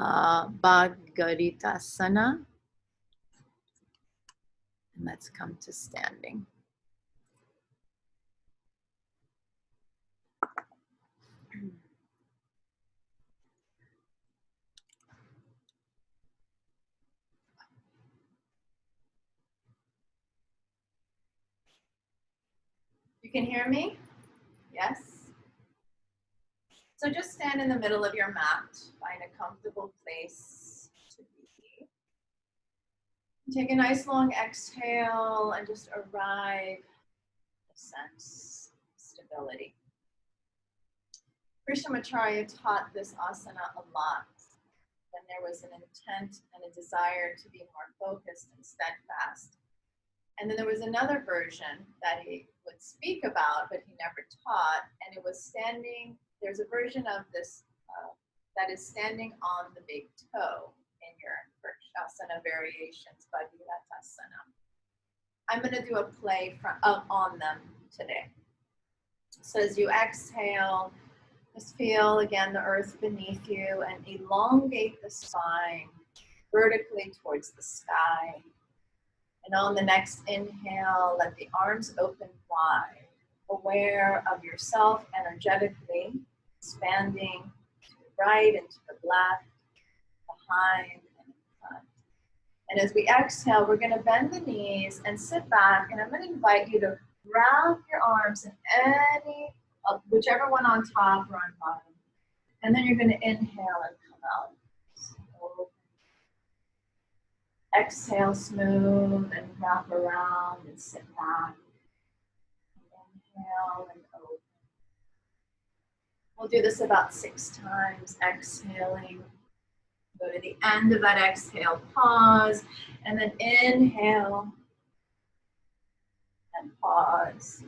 Bhagirathasana. And let's come to standing. You can hear me? Yes? So just stand in the middle of your mat. Find a comfortable place to be. Take a nice long exhale and just arrive at a sense of stability. Krishnamacharya taught this asana a lot when there was an intent and a desire to be more focused and steadfast. And then there was another version that he would speak about, but he never taught, and it was standing. There's a version of this that is standing on the big toe in your vrkasana variations, Bhagirathasana. I'm going to do a play on them today. So as you exhale, just feel again the earth beneath you and elongate the spine vertically towards the sky. And on the next inhale, let the arms open wide, aware of yourself energetically, expanding to the right and to the left, behind and in front. And as we exhale, we're going to bend the knees and sit back, and I'm going to invite you to wrap your arms in any, whichever one on top or on bottom. And then you're going to inhale and come out. Exhale, smooth, and wrap around and sit back. Inhale and open. We'll do this about 6 times, exhaling. Go to the end of that exhale, pause, and then inhale and pause.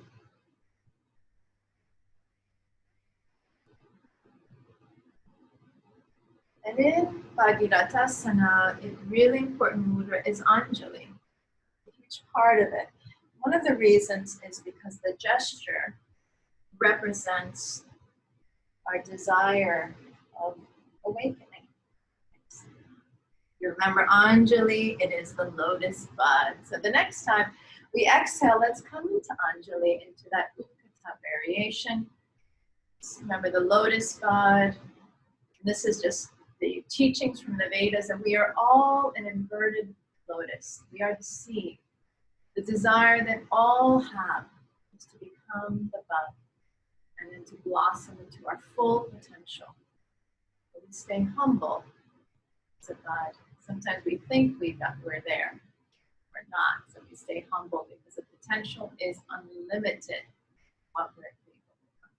And in Bhagirathasana, a really important mudra is Anjali, a huge part of it. One of the reasons is because the gesture represents our desire of awakening. You remember Anjali, it is the lotus bud. So the next time we exhale, let's come into Anjali, into that Utkata variation. Remember the lotus bud. This is just the teachings from the Vedas, and we are all an inverted lotus. We are the seed. The desire that all have is to become the bud and then to blossom into our full potential. But we stay humble as a bud. Sometimes we think we're there. We're not. So we stay humble because the potential is unlimited. What we're capable of.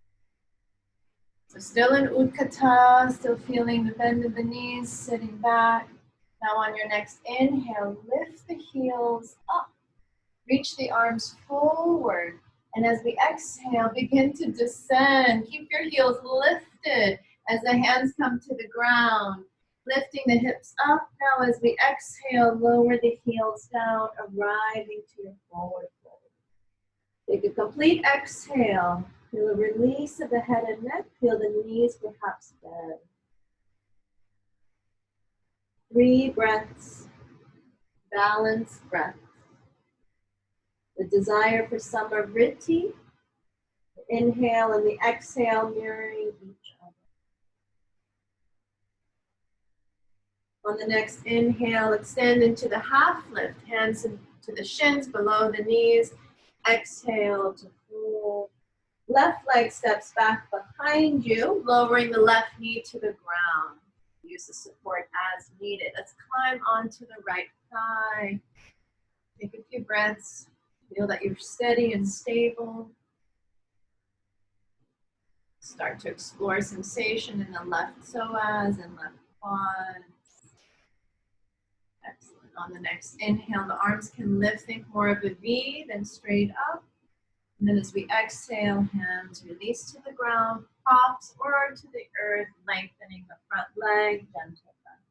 So still in Utkata, still feeling the bend of the knees, sitting back. Now on your next inhale, lift the heels up. Reach the arms forward. And as we exhale, begin to descend. Keep your heels lifted as the hands come to the ground. Lifting the hips up. Now as we exhale, lower the heels down, arriving to your forward fold. Take a complete exhale. Feel a release of the head and neck. Feel the knees perhaps bend. 3 breaths. Balanced breath. The desire for samavritti. The inhale and the exhale mirroring each other. On the next inhale, extend into the half lift, hands into the shins, below the knees. Exhale to fold. Left leg steps back behind you, lowering the left knee to the ground. Use the support as needed. Let's climb onto the right thigh. Take a few breaths. Feel that you're steady and stable. Start to explore sensation in the left psoas and left quad. Excellent. On the next inhale, the arms can lift. Think more of a V than straight up. And then as we exhale, hands release to the ground, props or to the earth, lengthening the front leg, gentle breath.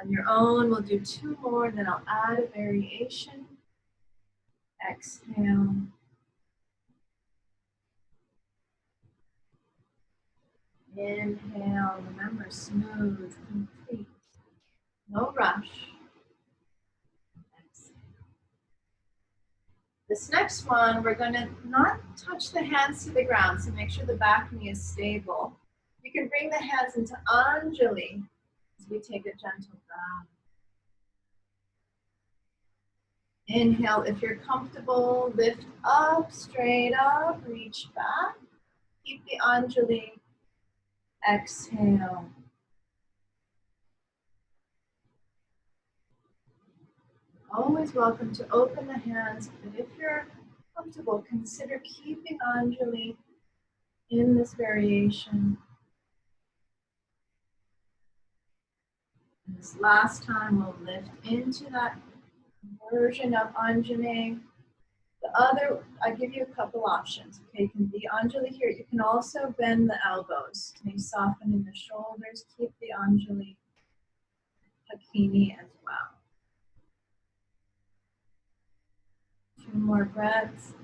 On your own, we'll do 2 more, and then I'll add a variation. Exhale. Inhale, remember, smooth, complete, no rush. Exhale. This next one, we're going to not touch the hands to the ground, so make sure the back knee is stable. You can bring the hands into Anjali as we take a gentle bow. Inhale, if you're comfortable, lift up, straight up, reach back. Keep the Anjali. Exhale. Always welcome to open the hands, but if you're comfortable, consider keeping Anjali in this variation. And this last time, we'll lift into that version of Anjali. The other, I give you a couple options. Okay, you can be Anjali here. You can also bend the elbows. Maybe soften in the shoulders. Keep the Anjali Hakini as well. 2 more breaths.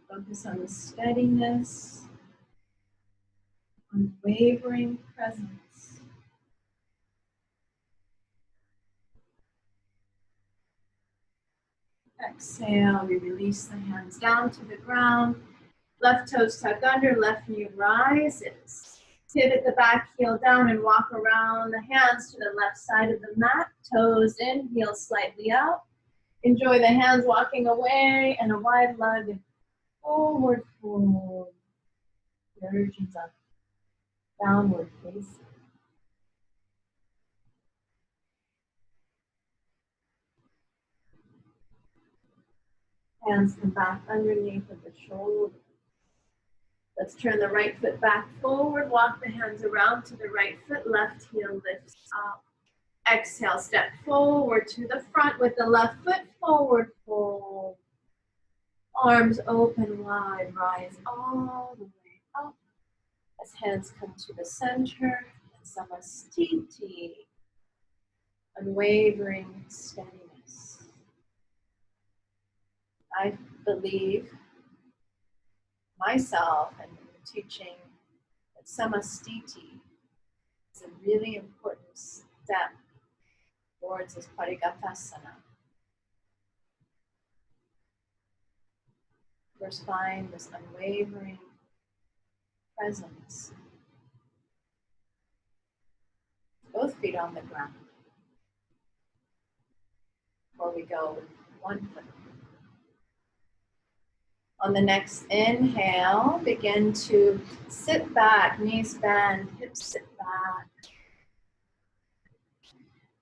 Focus on the steadiness, unwavering presence. Exhale, we release the hands down to the ground. Left toes tuck under, left knee rises. Pivot the back heel down and walk around the hands to the left side of the mat. Toes in, heels slightly out. Enjoy the hands walking away and a wide lug and forward fold. Virgins up, downward facing. Hands come back underneath of the shoulders. Let's turn the right foot back forward. Walk the hands around to the right foot. Left heel lifts up. Exhale, step forward to the front with the left foot. Forward fold. Arms open wide. Rise all the way up. As hands come to the center. Samastiti. Unwavering steadiness. I believe myself and teaching that samastiti is a really important step towards this Bhagirathasana. First, find this unwavering presence. Both feet on the ground. Before we go with one foot. On the next inhale, begin to sit back, knees bend, hips sit back.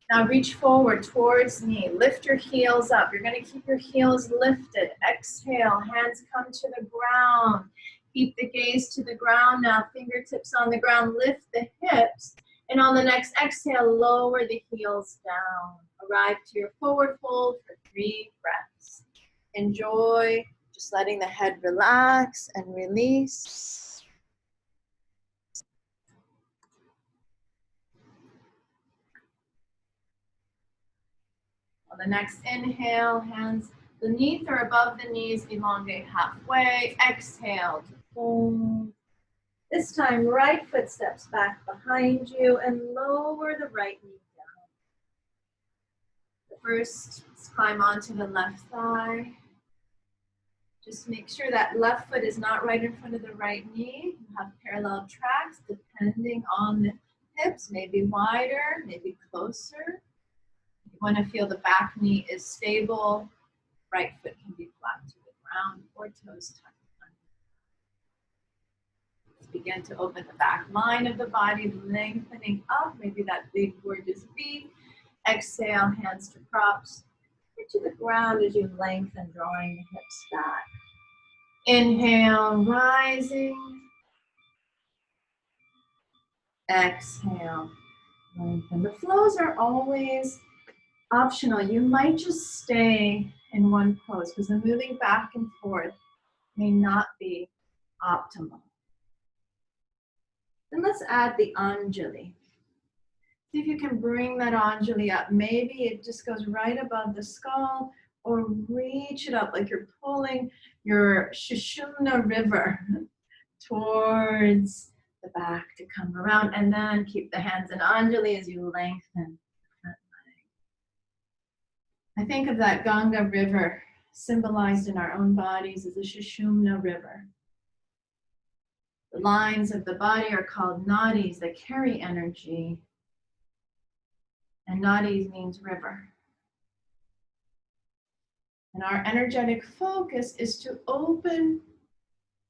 Now reach forward towards knee. Lift your heels up. You're going to keep your heels lifted. Exhale, hands come to the ground. Keep the gaze to the ground now. Fingertips on the ground. Lift the hips. And on the next exhale, lower the heels down. Arrive to your forward fold for 3 breaths. Enjoy just letting the head relax and release. On the next inhale, hands beneath or above the knees, elongate halfway. Exhale to fold. This time, right foot steps back behind you and lower the right knee down. First, let's climb onto the left thigh. Just make sure that left foot is not right in front of the right knee. You have parallel tracks depending on the hips, maybe wider, maybe closer. You want to feel the back knee is stable. Right foot can be flat to the ground or toes tucked under. Let's begin to open the back line of the body, lengthening up, maybe that big gorgeous V. Exhale, hands to props. Get to the ground as you lengthen, drawing the hips back. Inhale, rising. Exhale, lengthen. The flows are always optional. You might just stay in one pose because the moving back and forth may not be optimal. Then let's add the Anjali. See if you can bring that Anjali up. Maybe it just goes right above the skull, or reach it up like you're pulling your Shushumna river towards the back to come around, and then keep the hands in Anjali as you lengthen the front leg. I think of that Ganga river symbolized in our own bodies as the Sushumna river. The lines of the body are called nadis that carry energy, and nadis means river. And our energetic focus is to open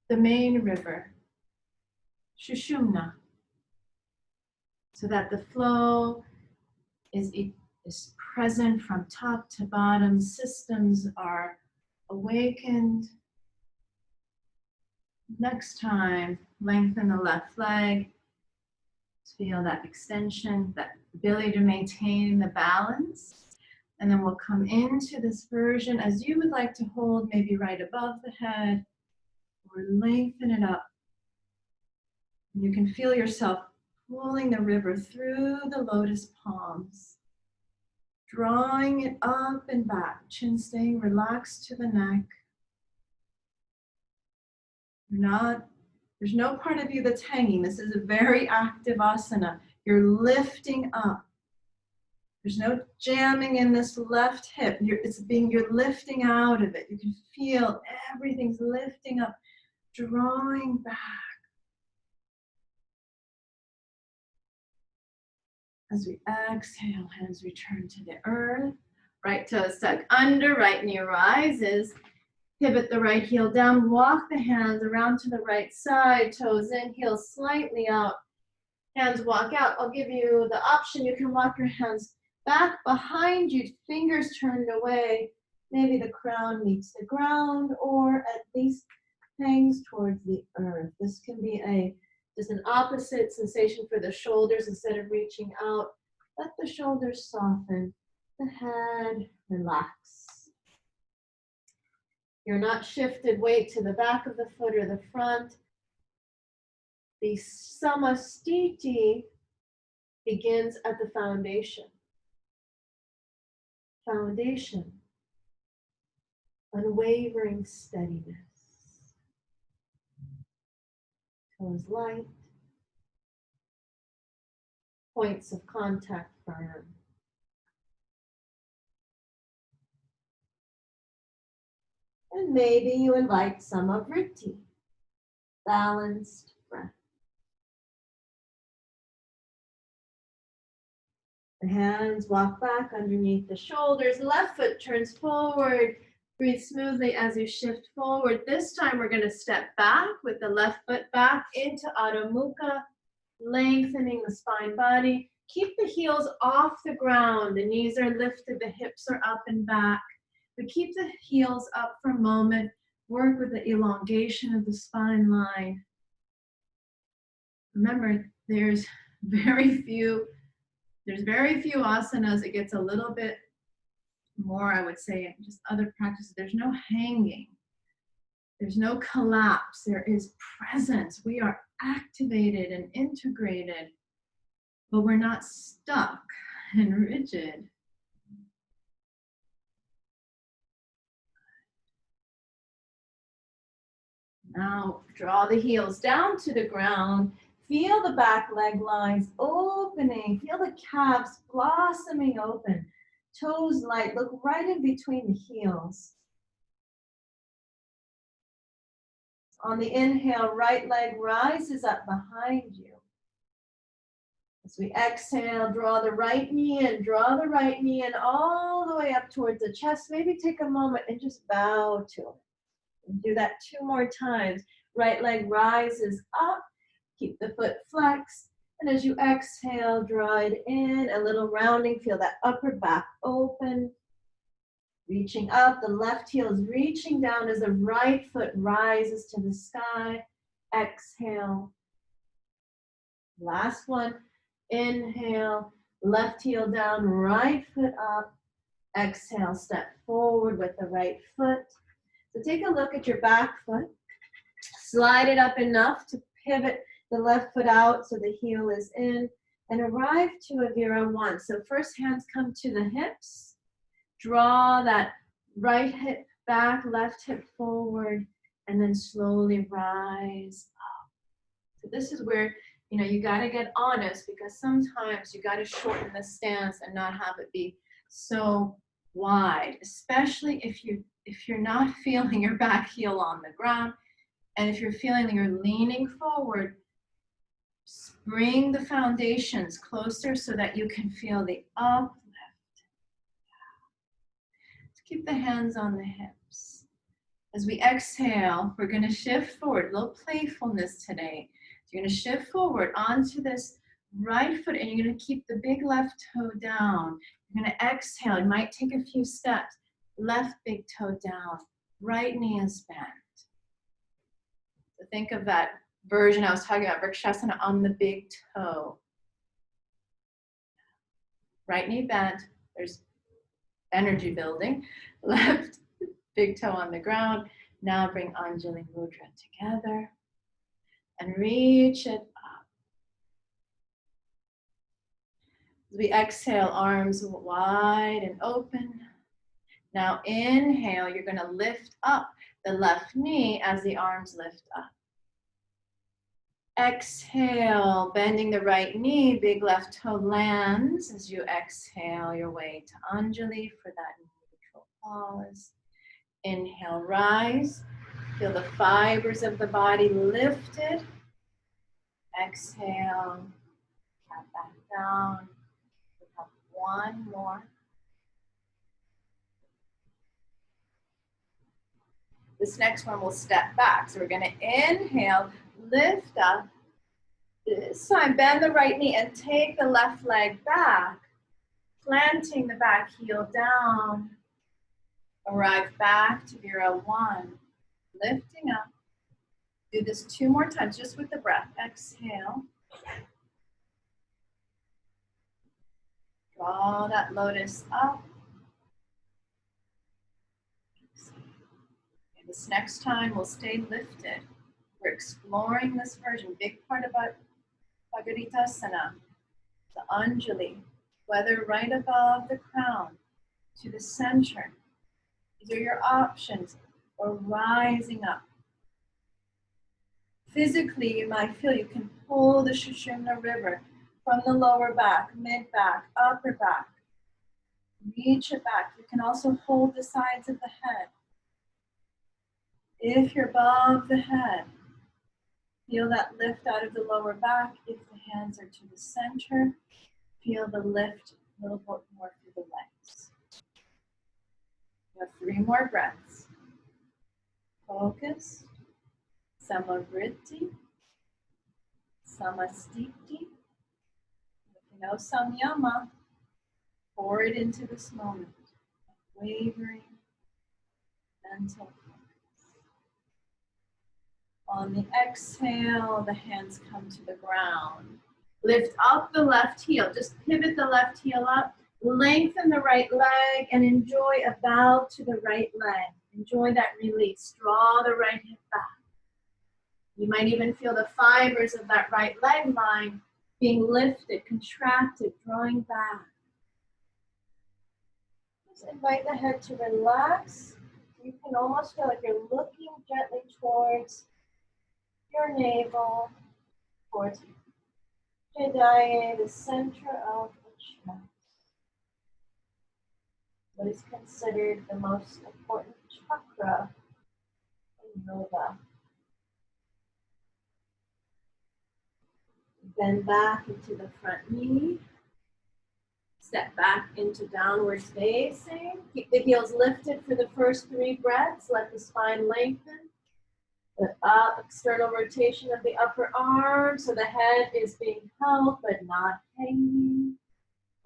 the main river, Sushumna, so that the flow is present from top to bottom. Systems are awakened. Next time, lengthen the left leg. Feel that extension, that ability to maintain the balance. And then we'll come into this version as you would like to hold, maybe right above the head, or lengthen it up. You can feel yourself pulling the river through the lotus palms, drawing it up and back, chin staying relaxed to the neck. There's no part of you that's hanging. This is a very active asana. You're lifting up. There's no jamming in this left hip. You're lifting out of it. You can feel everything's lifting up, drawing back. As we exhale, hands return to the earth. Right toes tuck under, right knee rises. Pivot the right heel down. Walk the hands around to the right side. Toes in, heels slightly out. Hands walk out. I'll give you the option. You can walk your hands back behind you, fingers turned away. Maybe the crown meets the ground, or at least hangs towards the earth. This can be just an opposite sensation for the shoulders. Instead of reaching out, let the shoulders soften, the head relax. You're not shifted weight to the back of the foot or the front. The samastiti begins at the foundation. Foundation, unwavering steadiness. Toes light, points of contact firm. And maybe you invite some of vritti, balanced breath. The hands walk back underneath the shoulders. Left foot turns forward. Breathe smoothly as you shift forward. This time we're going to step back with the left foot back into Adho Mukha, lengthening the spine body. Keep the heels off the ground. The knees are lifted, the hips are up and back. But keep the heels up for a moment. Work with the elongation of the spine line. Remember, there's very few asanas. It gets a little bit more, I would say, in just other practices. There's no hanging. There's no collapse. There is presence. We are activated and integrated, but we're not stuck and rigid. Now, draw the heels down to the ground. Feel the back leg lines opening. Feel the calves blossoming open. Toes light. Look right in between the heels. On the inhale, right leg rises up behind you. As we exhale, draw the right knee in. Draw the right knee in all the way up towards the chest. Maybe take a moment and just bow to it. And do that 2 more times. Right leg rises up. Keep the foot flexed. And as you exhale, draw it in. A little rounding. Feel that upper back open. Reaching up. The left heel is reaching down as the right foot rises to the sky. Exhale. Last one. Inhale. Left heel down. Right foot up. Exhale. Step forward with the right foot. So take a look at your back foot. Slide it up enough to pivot the left foot out so the heel is in, and arrive to a Vira 1. So first, hands come to the hips. Draw that right hip back, left hip forward, and then slowly rise up So this is where, you know, you got to get honest, because sometimes you got to shorten the stance and not have it be so wide, especially if you're not feeling your back heel on the ground, and if you're feeling that you're leaning forward, bring the foundations closer so that you can feel the uplift. Keep the hands on the hips. As we exhale, we're going to shift forward. A little playfulness today. So you're going to shift forward onto this right foot, and you're going to keep the big left toe down. You're going to exhale. You might take a few steps. Left big toe down. Right knee is bent. So think of that version I was talking about, vrkasana on the big toe. Right knee bent. There's energy building. Left big toe on the ground. Now bring Anjali Mudra together and reach it up. As we exhale, arms wide and open. Now inhale, you're going to lift up the left knee as the arms lift up. Exhale, bending the right knee, big left toe lands as you exhale your way to Anjali for that neutral pause. Inhale, rise. Feel the fibers of the body lifted. Exhale, tap back down. We have one more. This next one we'll step back. So we're going to inhale, lift up. This time, bend the right knee and take the left leg back, planting the back heel down. Arrive back to Vira 1, lifting up. Do this 2 more times, just with the breath. Exhale. Draw that lotus up. And this next time, we'll stay lifted. We're exploring this version. Big part about Bhagirathasana, the Anjali, whether right above the crown to the center. These are your options, or rising up. Physically, you might feel you can pull the Sushumna river from the lower back, mid back, upper back. Reach it back. You can also hold the sides of the head. If you're above the head, feel that lift out of the lower back. If the hands are to the center, feel the lift a little bit more through the legs. You have 3 more breaths. Focus. Samavritti. Samastiti. If you know samyama, pour it into this moment. Wavering mental focus. On the exhale, the hands come to the ground. Lift up the left heel. Just pivot the left heel up. Lengthen the right leg and enjoy a bow to the right leg. Enjoy that release. Draw the right hip back. You might even feel the fibers of that right leg line being lifted, contracted, drawing back. Just invite the head to relax. You can almost feel like you're looking gently towards your navel, towards Hridaya, the center of the chest. What is considered the most important chakra in yoga. Bend back into the front knee. Step back into downward facing. Keep the heels lifted for the first 3 breaths. Let the spine lengthen. The external rotation of the upper arm, so the head is being held but not hanging.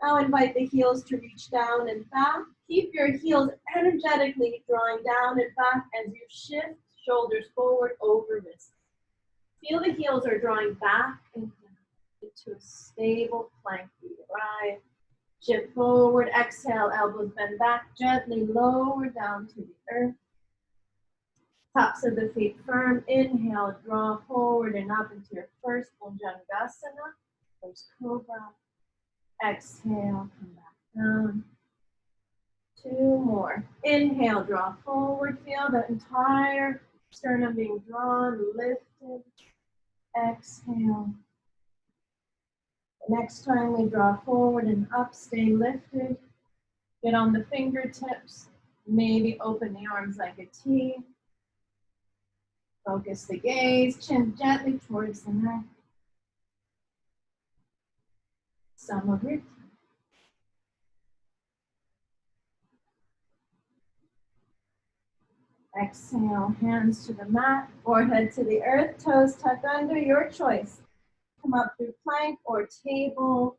Now invite the heels to reach down and back. Keep your heels energetically drawing down and back as you shift shoulders forward over wrists. Feel the heels are drawing back and down into a stable plank. Right. Shift forward, exhale, elbows bend back, gently lower down to the earth. Tops of the feet firm. Inhale, draw forward and up into your first Bhagirathasana, first cobra. Exhale, come back down. 2 more. Inhale, draw forward. Feel the entire sternum being drawn, lifted. exhale. The next time we draw forward and up, stay lifted. Get on the fingertips. Maybe open the arms like a T. Focus the gaze, chin gently towards the neck. Samavriti. Exhale, hands to the mat, forehead to the earth, toes tucked under, your choice. Come up through plank or table.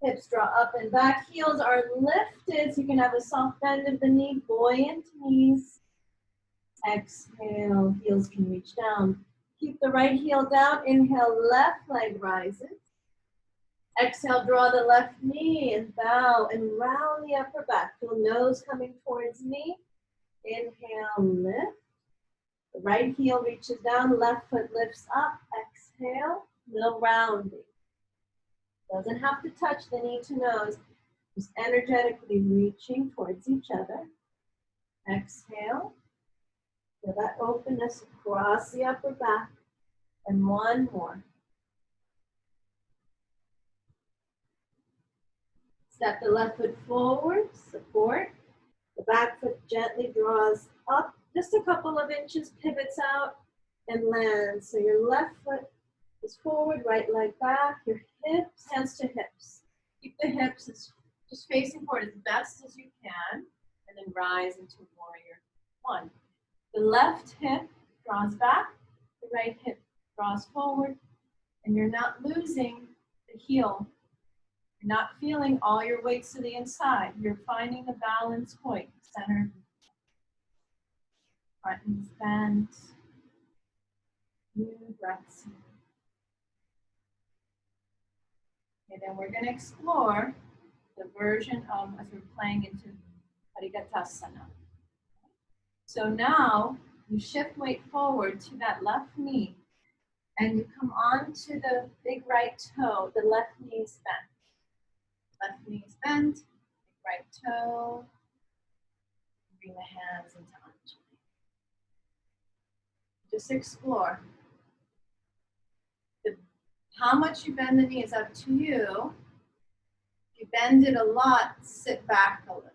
Hips draw up and back. Heels are lifted, so you can have a soft bend of the knee, buoyant knees. Exhale, heels can reach down. Keep the right heel down. Inhale, left leg rises. Exhale, draw the left knee and bow and round the upper back. Feel nose coming towards knee. Inhale, lift. The right heel reaches down, left foot lifts up. Exhale, little rounding. Doesn't have to touch the knee to nose. Just energetically reaching towards each other. Exhale. Feel that openness across the upper back. And one more. Step the left foot forward, support. The back foot gently draws up just a couple of inches, pivots out, and lands. So your left foot is forward, right leg back, your hips, hands to hips. Keep the hips just facing forward as best as you can, and then rise into warrior one. The left hip draws back, the right hip draws forward, and you're not losing the heel. You're not feeling all your weights to the inside. You're finding the balance point, center. Front knees bent. New breaths. Okay, then we're going to explore the version of, as we're playing into Bhagirathasana. So now you shift weight forward to that left knee and you come onto the big right toe. The left knee is bent. Left knee is bent, big right toe. Bring the hands into Anjali. Just explore. How much you bend the knee is up to you. If you bend it a lot, sit back a little.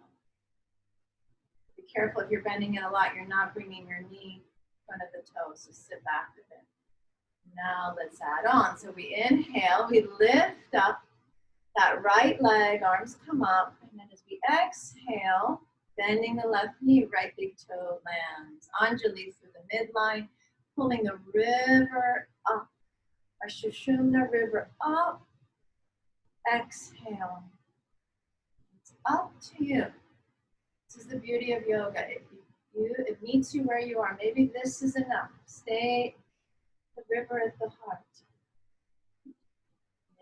Be careful if you're bending it a lot, you're not bringing your knee in front of the toe, so sit back a bit. Now let's add on. So we inhale, we lift up that right leg, arms come up, and then as we exhale, bending the left knee, right big toe lands. Anjali through the midline, pulling the river up. Our Shushumna river up. Exhale. It's up to you. This is the beauty of yoga. It meets you where you are. Maybe this is enough. Stay the river at the heart.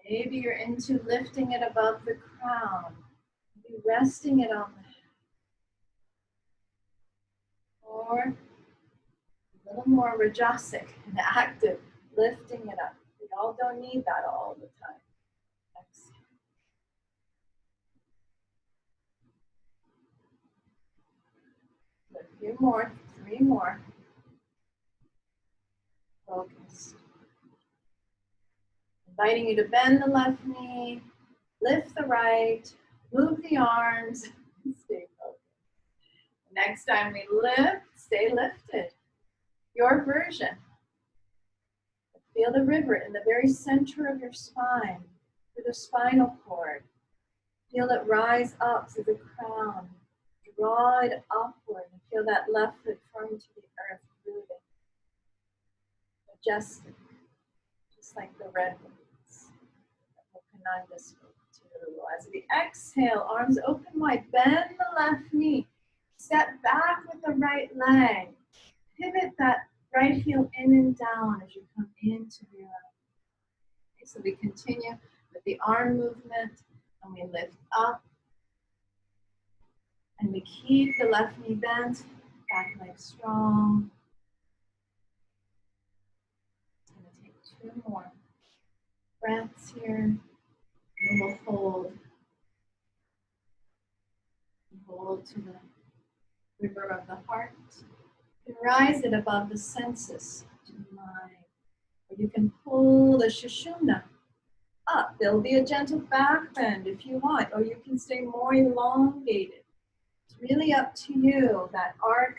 Maybe you're into lifting it above the crown. Maybe resting it on the head. Or a little more rajasic and active, lifting it up. We all don't need that all the time. Exhale. A few more, 3 more. Focus. Inviting you to bend the left knee, lift the right, move the arms, stay focused. Next time we lift, stay lifted. Your version. Feel the river in the very center of your spine, through the spinal cord. Feel it rise up through the crown. Draw it upward and feel that left foot firm to the earth, rooted. Majestic, just like the redwoods that Mokananda spoke to. As we exhale, arms open wide, bend the left knee. Step back with the right leg. Pivot that right heel in and down as you come into the other. Okay, so we continue with the arm movement and we lift up. And we keep the left knee bent, back leg strong. I'm going to take 2 more breaths here. And we'll hold. Hold to the river of the heart. And rise it above the senses to the mind. Or you can pull the Sushumna up. There'll be a gentle back bend if you want, or you can stay more elongated. It's really up to you. That arc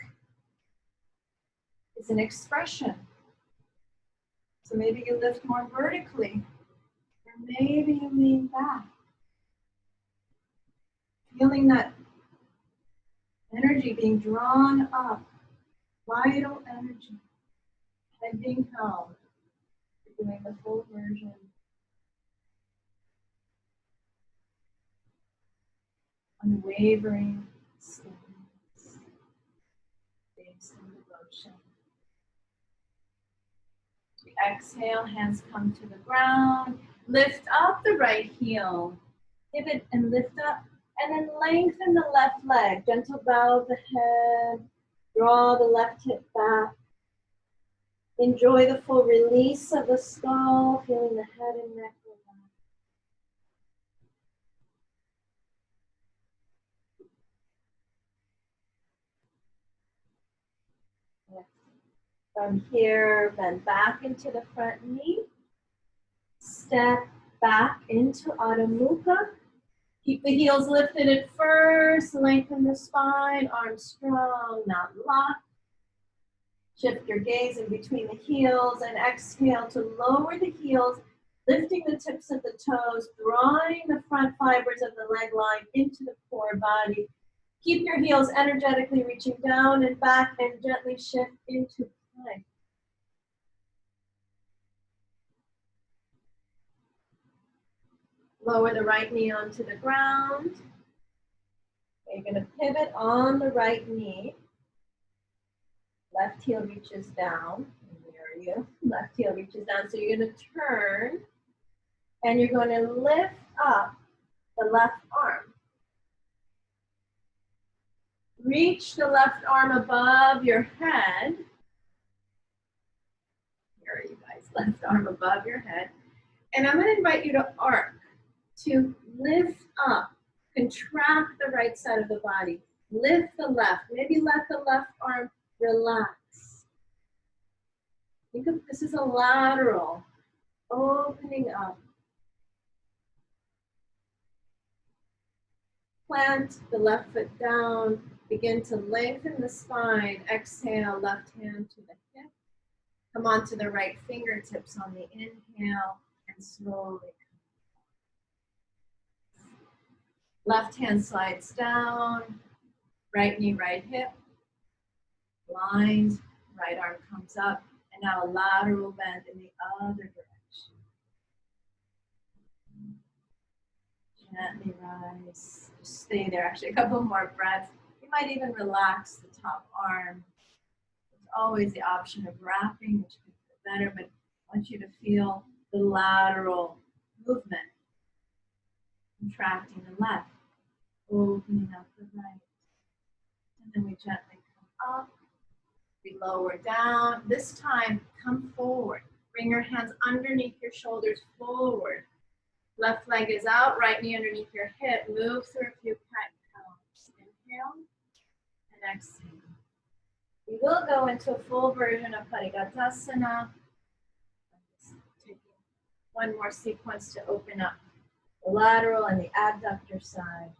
is an expression. So maybe you lift more vertically, or maybe you lean back. Feeling that energy being drawn up, vital energy, and being held. You're doing the full version. Unwavering stillness, based in devotion. As we exhale, hands come to the ground. Lift up the right heel. Pivot and lift up. And then lengthen the left leg. Gentle bow of the head. Draw the left hip back. Enjoy the full release of the skull, feeling the head and neck relax. Yes. From here, bend back into the front knee. Step back into Adho Mukha. Keep the heels lifted at first. Lengthen the spine, arms strong, not locked. Shift your gaze in between the heels and exhale to lower the heels, lifting the tips of the toes, drawing the front fibers of the leg line into the core body. Keep your heels energetically reaching down and back and gently shift into plank. Lower the right knee onto the ground. You're going to pivot on the right knee. Left heel reaches down. Where are you? Left heel reaches down. So you're going to turn and you're going to lift up the left arm. Reach the left arm above your head. Here are you guys? Left arm above your head. And I'm going to invite you to arc, to lift up, contract the right side of the body. Lift the left. Maybe let the left arm relax. Think of this as a lateral, opening up. Plant the left foot down. Begin to lengthen the spine. Exhale, left hand to the hip. Come onto the right fingertips on the inhale and slowly come. Left hand slides down. Right knee, right hip. Lined. Right arm comes up. And now a lateral bend in the other direction. Gently rise. Just stay there. Actually, a couple more breaths. You might even relax the top arm. There's always the option of wrapping, which could feel better, but I want you to feel the lateral movement. Contracting the left, opening up the right. And then we gently come up. We lower down. This time, come forward. Bring your hands underneath your shoulders forward. Left leg is out, right knee underneath your hip. Move through a few cat cows. Inhale and exhale. We will go into a full version of Bhagirathasana. Taking one more sequence to open up the lateral and the abductor side.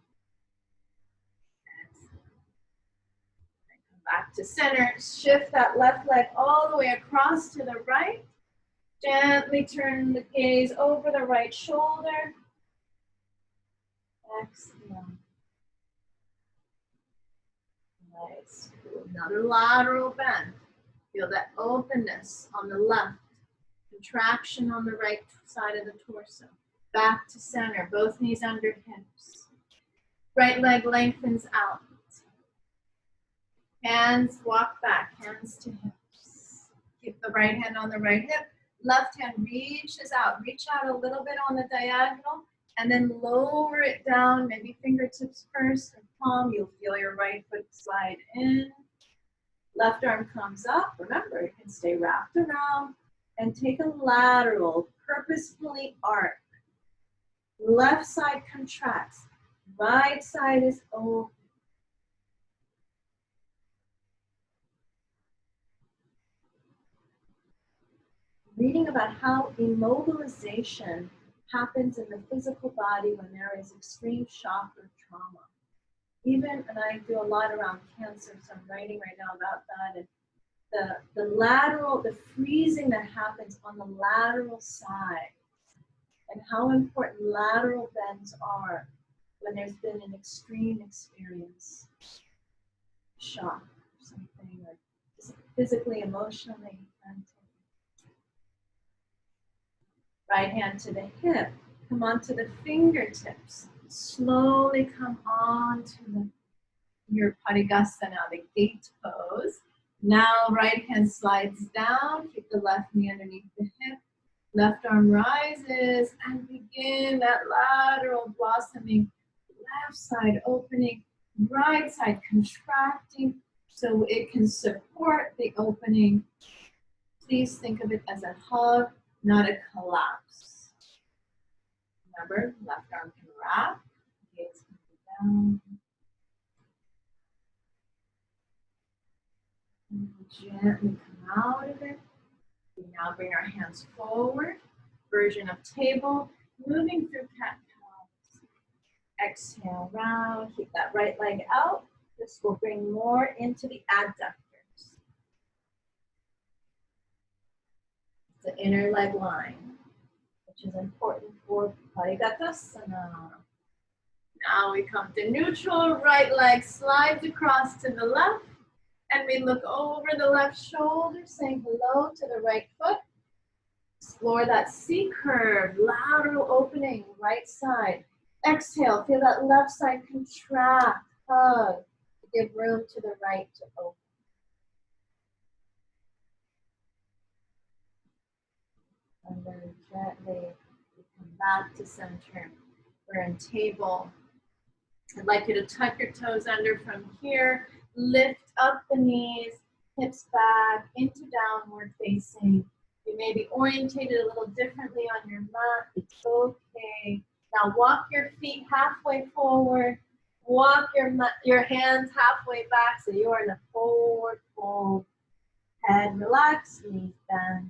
Back to center. Shift that left leg all the way across to the right. Gently turn the gaze over the right shoulder. Exhale. Nice. Another lateral bend. Feel that openness on the left. Contraction on the right side of the torso. Back to center. Both knees under hips. Right leg lengthens out. Hands walk back, hands to hips. Keep the right hand on the right hip. Left hand reaches out. Reach out a little bit on the diagonal and then lower it down, maybe fingertips first and palm. You'll feel your right foot slide in. Left arm comes up. Remember, you can stay wrapped around and take a lateral, purposefully arc. Left side contracts. Right side is open. reading about how immobilization happens in the physical body when there is extreme shock or trauma. Even, and I do a lot around cancer, so I'm writing right now about that, and the freezing that happens on the lateral side, and how important lateral bends are when there's been an extreme experience, shock or something, or physically, emotionally, mentally. Right hand to the hip, come onto the fingertips, slowly come on to your Bhagirathasana, the gate pose. Now right hand slides down, keep the left knee underneath the hip, left arm rises, and begin that lateral blossoming, left side opening, right side contracting, so it can support the opening. Please think of it as a hug, not a collapse. Remember, left arm can wrap, gaze can go down. And gently come out of it. We now bring our hands forward, version of table, moving through cat-cows. Exhale, round, keep that right leg out. This will bring more into the adductors, the inner leg line, which is important for Bhagirathasana. Now we come to neutral, right leg slides across to the left, and we look over the left shoulder, saying hello to the right foot. Explore that C curve, lateral opening, right side. Exhale, feel that left side contract, hug. Give room to the right to open. And then gently come back to center. We're in table. I'd like you to tuck your toes under from here. Lift up the knees, hips back into downward facing. You may be orientated a little differently on your mat. It's okay. Now walk your feet halfway forward. Walk your hands halfway back so you're in a forward fold. Head relaxed, knees bent.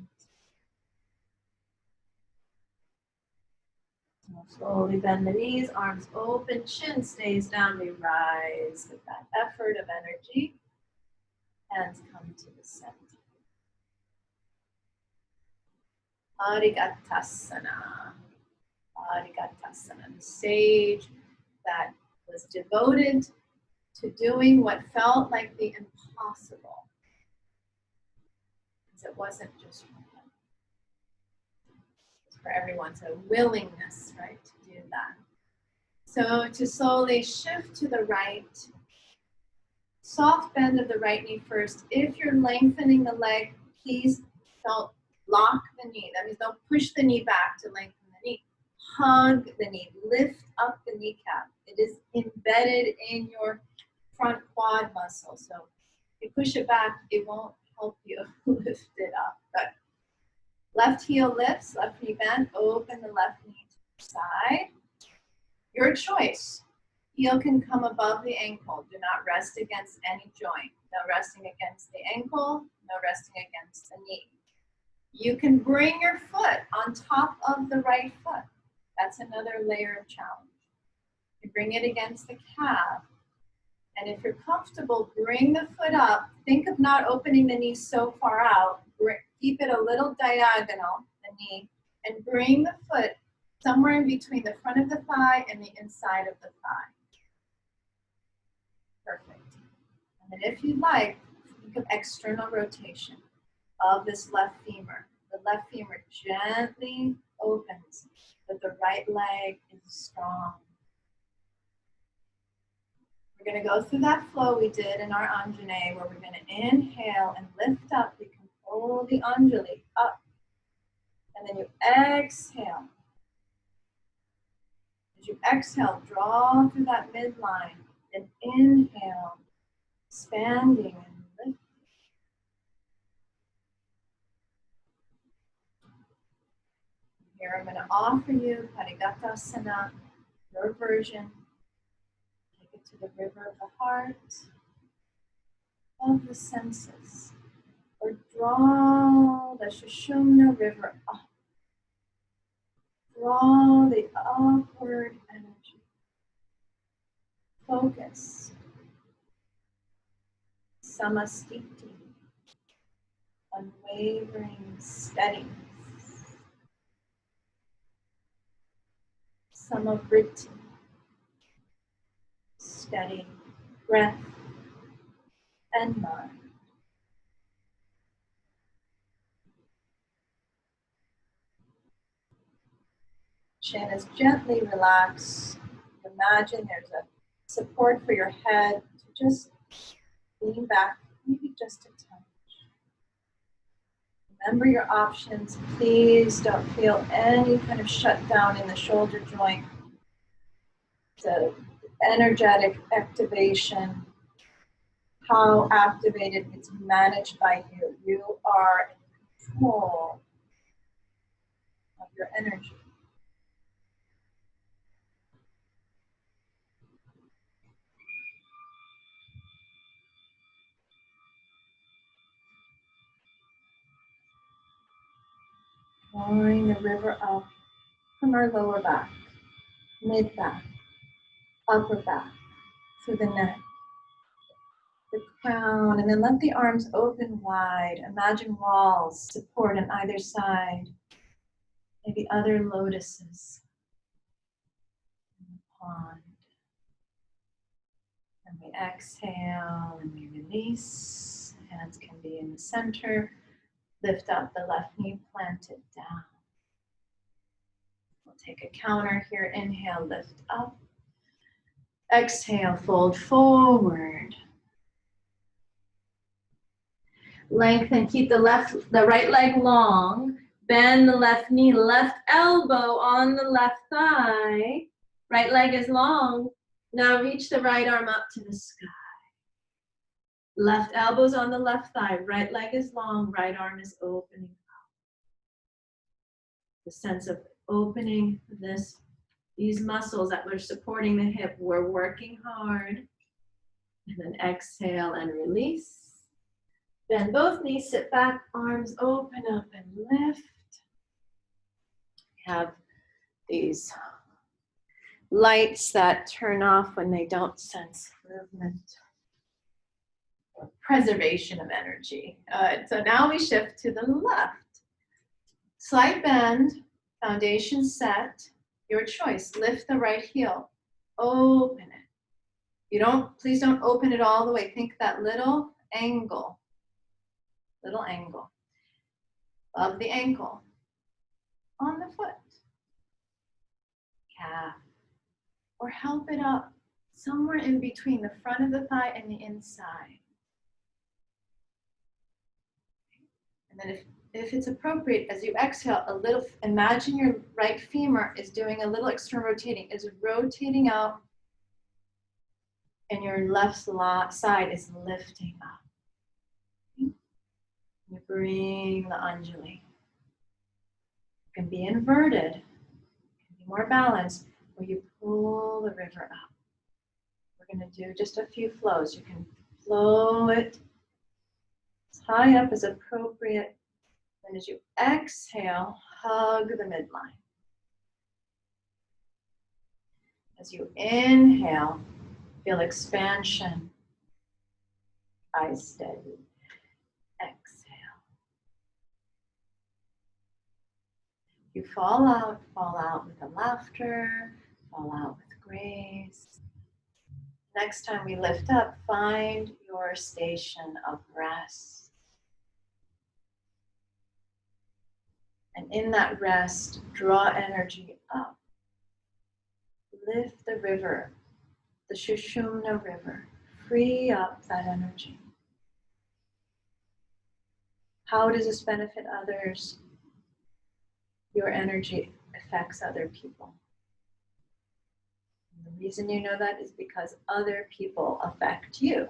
Now slowly bend the knees, arms open, chin stays down. We rise with that effort of energy. Hands come to the center. Bhagirathasana. Bhagirathasana. The sage that was devoted to doing what felt like the impossible. Because it wasn't just for him. It's for everyone. So willingness, right, to do that. So to slowly shift to the right. Soft bend of the right knee first. If you're lengthening the leg, please don't lock the knee. That means don't push the knee back to lengthen the knee. Hug the knee. Lift up the kneecap. It is embedded in your front quad muscle. So if you push it back, it won't help you lift it up. But left heel lifts, left knee bend. Open the left knee to the side. Your choice. Heel can come above the ankle. Do not rest against any joint. No resting against the ankle. No resting against the knee. You can bring your foot on top of the right foot. That's another layer of challenge. You bring it against the calf. And if you're comfortable, bring the foot up. Think of not opening the knee so far out. Keep it a little diagonal, the knee, and bring the foot somewhere in between the front of the thigh and the inside of the thigh. Perfect. And then if you like, think of external rotation of this left femur. The left femur gently opens, but the right leg is strong. We're going to go through that flow we did in our Anjane, where we're going to inhale and lift up. You can pull the Anjali up. And then you exhale. As you exhale, draw through that midline. And inhale, expanding and lifting. Here I'm going to offer you Bhagirathasana, your version. Take it to the river of the heart, of the senses. Or draw the Sushumna river up. Draw the upward energy. Focus. Samastiti. Unwavering steadiness. Samavriti. Steady breath and mind. Chin is gently relaxed. Imagine there's a support for your head to just lean back, maybe just a touch. Remember your options. Please don't feel any kind of shutdown in the shoulder joint. The energetic activation, how activated it's managed by you. You are in control of your energy. Drawing the river up from our lower back, mid back, upper back, through the neck, the crown, and then let the arms open wide. Imagine walls, support on either side, maybe other lotuses in the pond. And we exhale and we release. Hands can be in the center. Lift up the left knee, plant it down. We'll take a counter here. Inhale, lift up. Exhale, fold forward. Lengthen, keep the right leg long. Bend the left knee, left elbow on the left thigh. Right leg is long. Now reach the right arm up to the sky. Left elbow's on the left thigh. Right leg is long. Right arm is opening up. The sense of opening these muscles that were supporting the hip. We're working hard. And then exhale and release. Bend both knees, sit back, arms open up and lift. We have these lights that turn off when they don't sense movement. Or preservation of energy. So now we shift to the left. Slight bend, foundation set, your choice. Lift the right heel, open it. Please don't open it all the way. Think that little angle of the ankle on the foot, calf, or help it up somewhere in between the front of the thigh and the inside. And then if it's appropriate, as you exhale, imagine your right femur is doing a little external rotating, is rotating out, and your left side is lifting up. You bring the Anjali. It can be inverted, it can be more balanced, where you pull the river up. We're going to do just a few flows. You can flow it as high up as appropriate. And as you exhale, hug the midline. As you inhale, feel expansion. Eyes steady. Exhale. You fall out with a laughter, fall out with grace. Next time we lift up, find your station of rest. And in that rest, draw energy up. Lift the river, the Sushumna river. Free up that energy. How does this benefit others? Your energy affects other people. And the reason you know that is because other people affect you.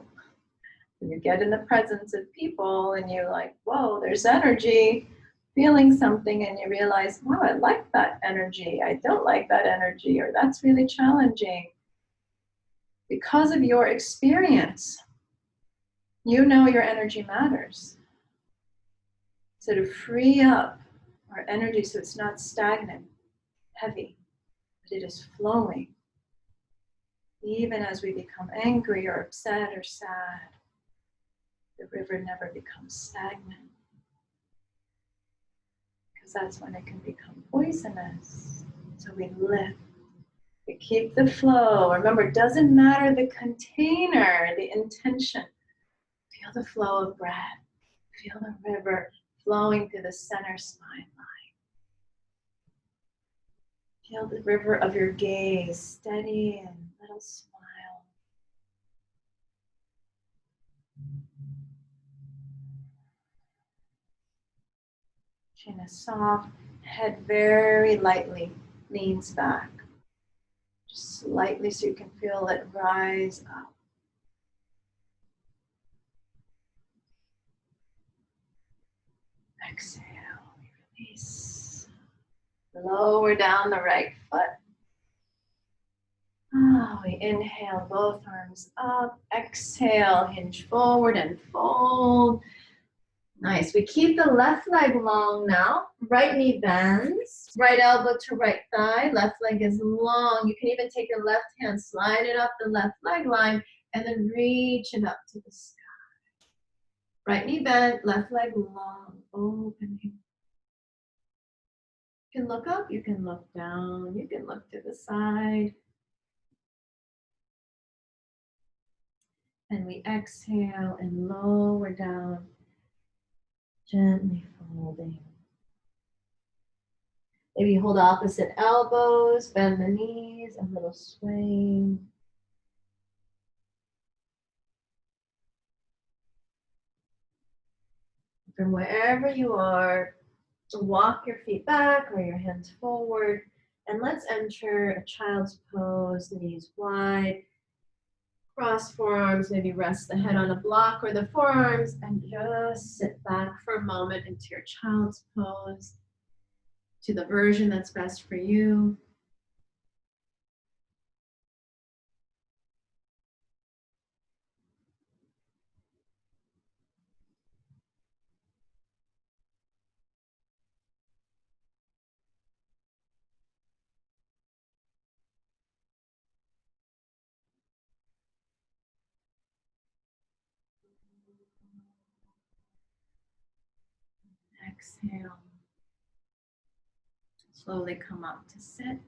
When you get in the presence of people and you're like, whoa, there's energy, feeling something, and you realize, wow, I like that energy, I don't like that energy, or that's really challenging. Because of your experience, you know your energy matters. So to free up our energy so it's not stagnant, heavy, but it is flowing. Even as we become angry or upset or sad, the river never becomes stagnant. Because that's when it can become poisonous. So we lift, we keep the flow. Remember, it doesn't matter the container, the intention. Feel the flow of breath. Feel the river flowing through the center spine line. Feel the river of your gaze, steady and little smile. Chin is soft, head very lightly leans back. Just slightly so you can feel it rise up. Exhale, release. Lower down the right foot. We inhale, both arms up. Exhale, hinge forward and fold. Nice. We keep the left leg long now. Right knee bends. Right elbow to right thigh. Left leg is long. You can even take your left hand, slide it up the left leg line, and then reach it up to the sky. Right knee bent, left leg long, opening. You can look up, you can look down, you can look to the side. And we exhale and lower down, gently folding. Maybe hold opposite elbows, bend the knees, a little sway. From wherever you are, walk your feet back or your hands forward. And let's enter a child's pose, knees wide. Cross forearms, maybe rest the head on a block or the forearms, and just sit back for a moment into your child's pose, to the version that's best for you. Exhale. Slowly come up to sit.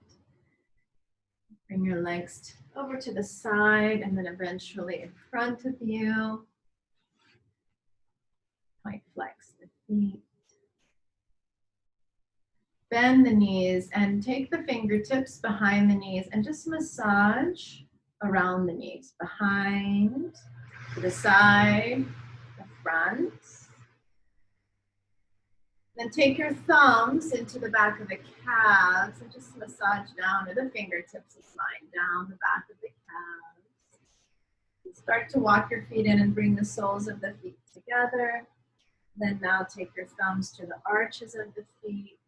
Bring your legs over to the side and then eventually in front of you. Might flex the feet. Bend the knees and take the fingertips behind the knees and just massage around the knees. Behind, to the side, the front. Then take your thumbs into the back of the calves and just massage down, or the fingertips is lying down the back of the calves. Start to walk your feet in and bring the soles of the feet together. Then now take your thumbs to the arches of the feet.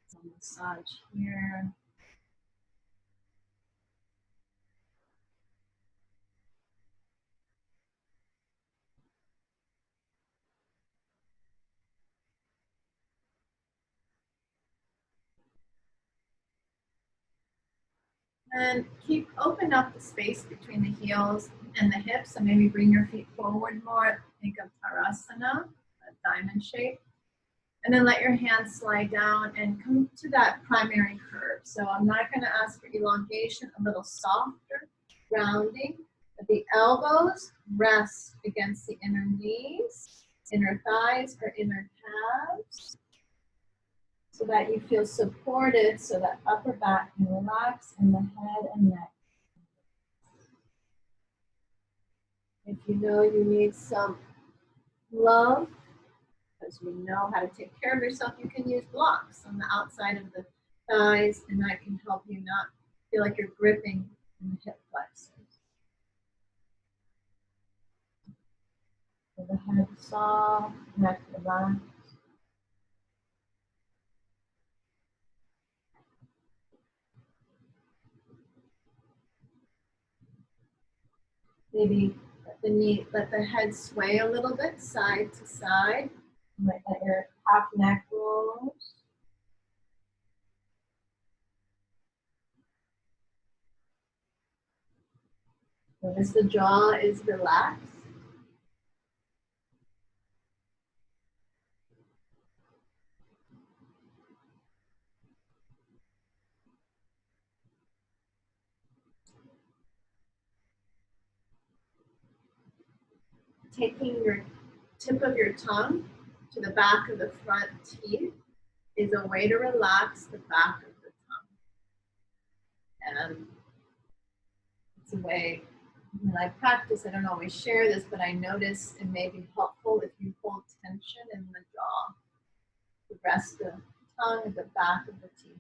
So massage here. And open up the space between the heels and the hips, and maybe bring your feet forward more. Think of Vrkasana, a diamond shape. And then let your hands slide down and come to that primary curve. So I'm not going to ask for elongation, a little softer, rounding. But the elbows rest against the inner knees, inner thighs, or inner calves, so that you feel supported, so that upper back can relax and the head and neck. If you know you need some love, because you know how to take care of yourself, you can use blocks on the outside of the thighs, and that can help you not feel like you're gripping in the hip flexors. So the head soft, neck relaxed. Maybe let the head sway a little bit, side to side. You might let your half neck roll. Notice the jaw is relaxed. Taking your tip of your tongue to the back of the front teeth is a way to relax the back of the tongue. And it's a way, when I practice, I don't always share this, but I notice it may be helpful if you hold tension in the jaw to rest the tongue at the back of the teeth.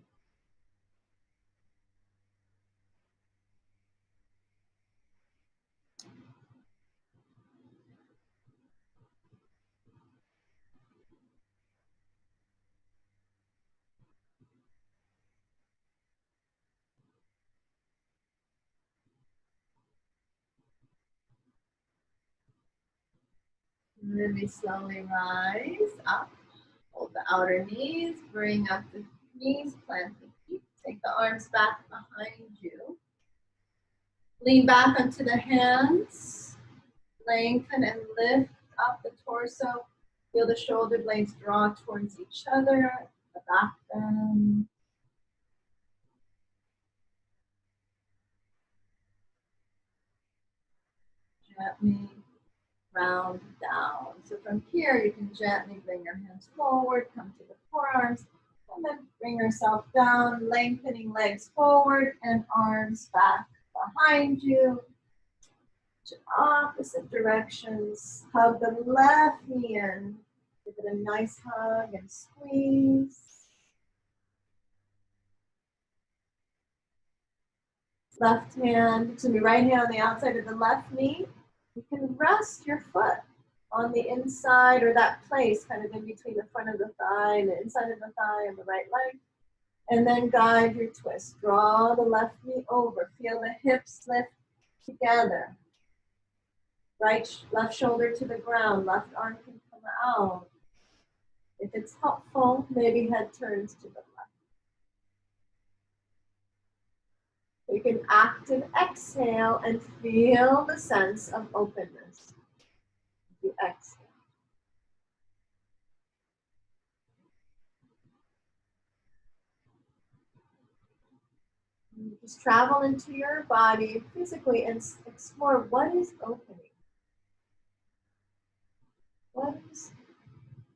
And then we slowly rise up, hold the outer knees, bring up the knees, plant the feet, take the arms back behind you. Lean back onto the hands, lengthen and lift up the torso. Feel the shoulder blades draw towards each other, the back bend. Gently round down. So from here, you can gently bring your hands forward, come to the forearms, and then bring yourself down, lengthening legs forward and arms back behind you. To opposite directions. Hug the left knee in. Give it a nice hug and squeeze. Left hand, to the right hand on the outside of the left knee. You can rest your foot on the inside or that place kind of in between the front of the thigh and the inside of the thigh and the right leg. And then guide your twist. Draw the left knee over. Feel the hips lift together. Left shoulder to the ground. Left arm can come out. If it's helpful, maybe head turns to the left. You can active exhale and feel the sense of openness. You exhale. You just travel into your body physically and explore what is opening.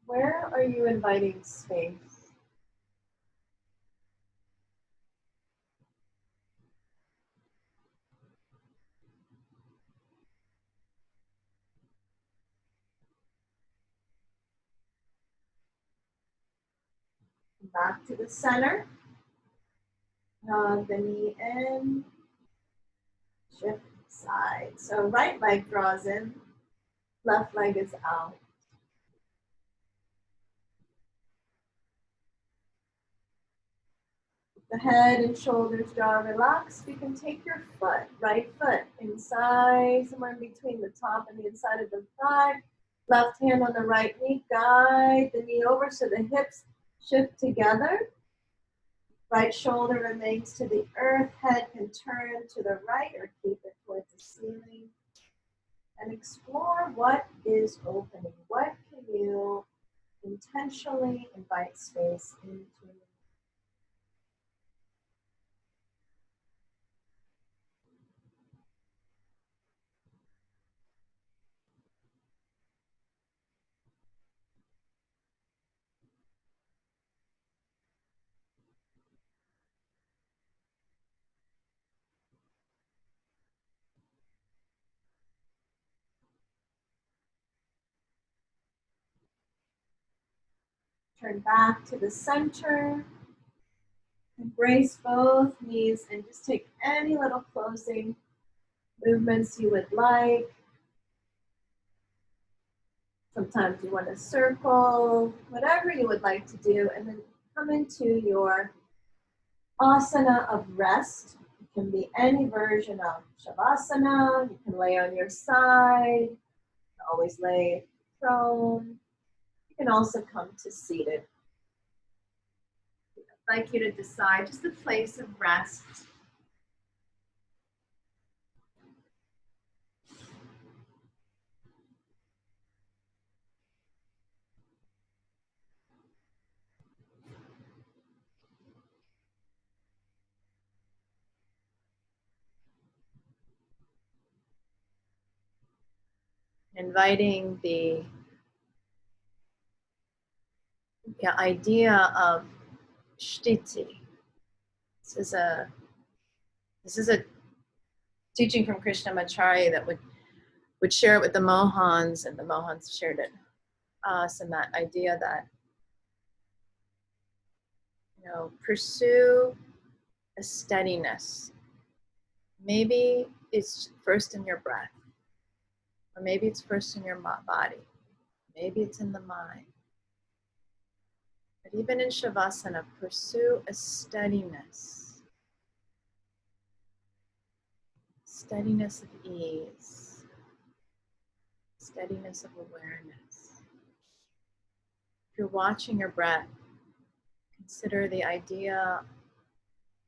Where are you inviting space? Back to the center. Hug the knee in. Shift side. So right leg draws in. Left leg is out. The head and shoulders, jaw relaxed. You can take your foot, right foot, inside, somewhere in between the top and the inside of the thigh. Left hand on the right knee, guide the knee over so the hips shift together. Right shoulder remains to the earth, head can turn to the right or keep it towards the ceiling. And explore what is opening. What can you intentionally invite space into? Turn back to the center. Embrace both knees and just take any little closing movements you would like. Sometimes you want to circle, whatever you would like to do, and then come into your asana of rest. It can be any version of shavasana. You can lay on your side. You can always lay prone. You You can also come to seated. I'd like you to decide just a place of rest. Inviting the idea of sthiti. This is a teaching from Krishnamacharya that would share it with the Mohans, and the Mohans shared it us, and that idea that, you know, pursue a steadiness. Maybe it's first in your breath, or maybe it's first in your body, maybe it's in the mind. But even in Shavasana, pursue a steadiness. Steadiness of ease. Steadiness of awareness. If you're watching your breath, consider the idea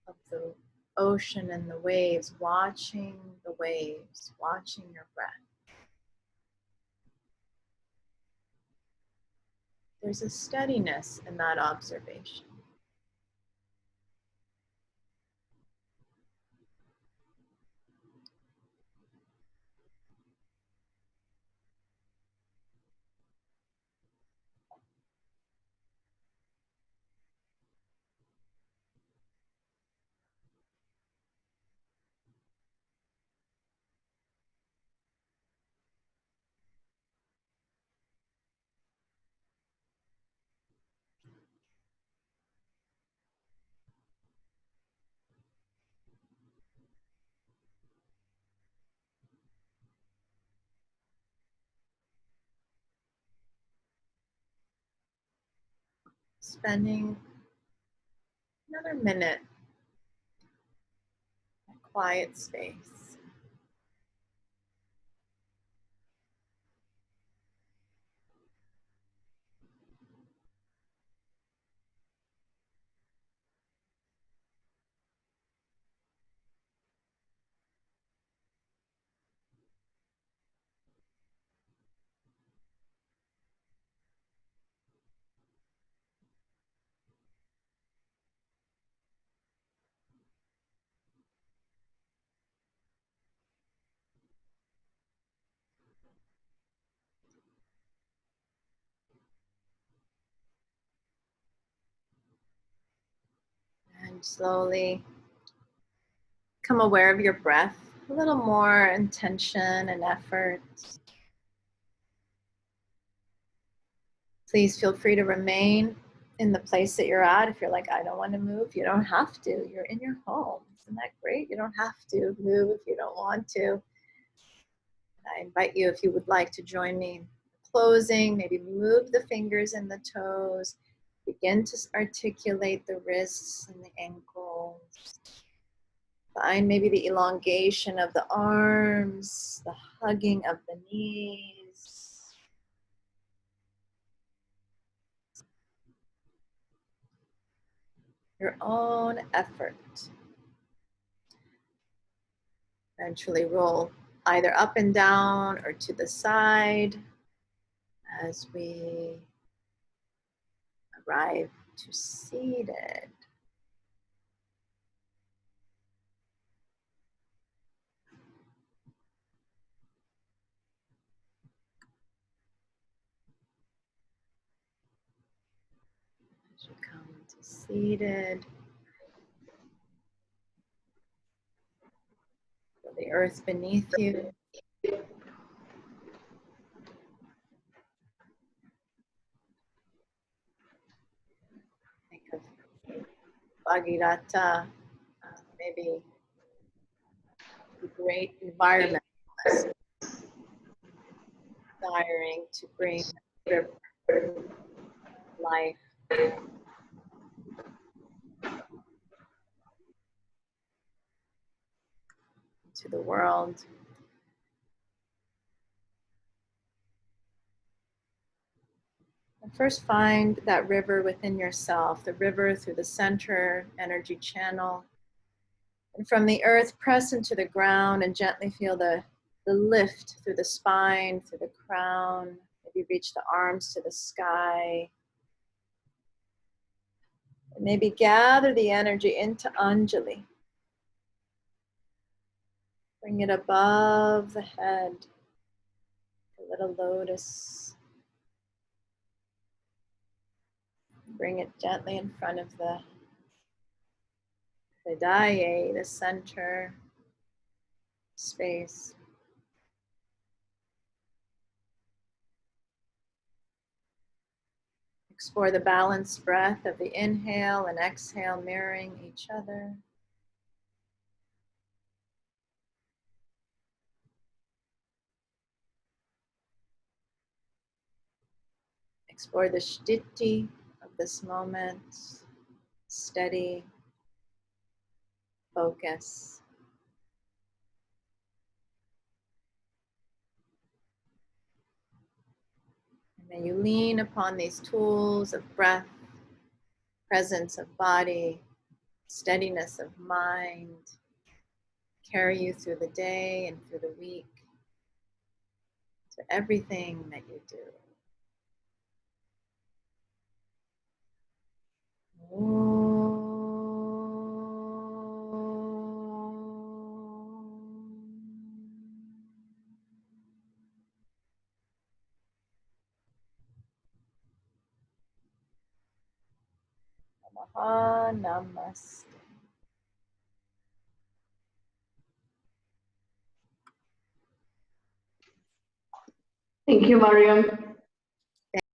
of the ocean and the waves, watching the waves, watching your breath. There's a steadiness in that observation. Spending another minute in a quiet space. And slowly become aware of your breath, a little more intention and effort. Please feel free to remain in the place that you're at. If you're like, I don't want to move, you don't have to. You're in your home. Isn't that great? You don't have to move if you don't want to. I invite you, if you would like, to join me in closing. Maybe move the fingers and the toes. Begin to articulate the wrists and the ankles. Find maybe the elongation of the arms, the hugging of the knees. Your own effort. Eventually roll either up and down or to the side as we arrive to seated. As you come to seated, feel the earth beneath you. Think of Bhagirathasana, maybe the great environmentalist desiring to bring life to the world. First, find that river within yourself, the river through the center energy channel. And from the earth, press into the ground and gently feel the lift through the spine, through the crown. Maybe reach the arms to the sky. And maybe gather the energy into Anjali. Bring it above the head, a little lotus. Bring it gently in front of the Hridaye, the center space. Explore the balanced breath of the inhale and exhale mirroring each other. Explore the sthiti of this moment, steady, focus. And may you lean upon these tools of breath, presence of body, steadiness of mind, carry you through the day and through the week, to everything that you do. Namaste. Thank you, Maryam.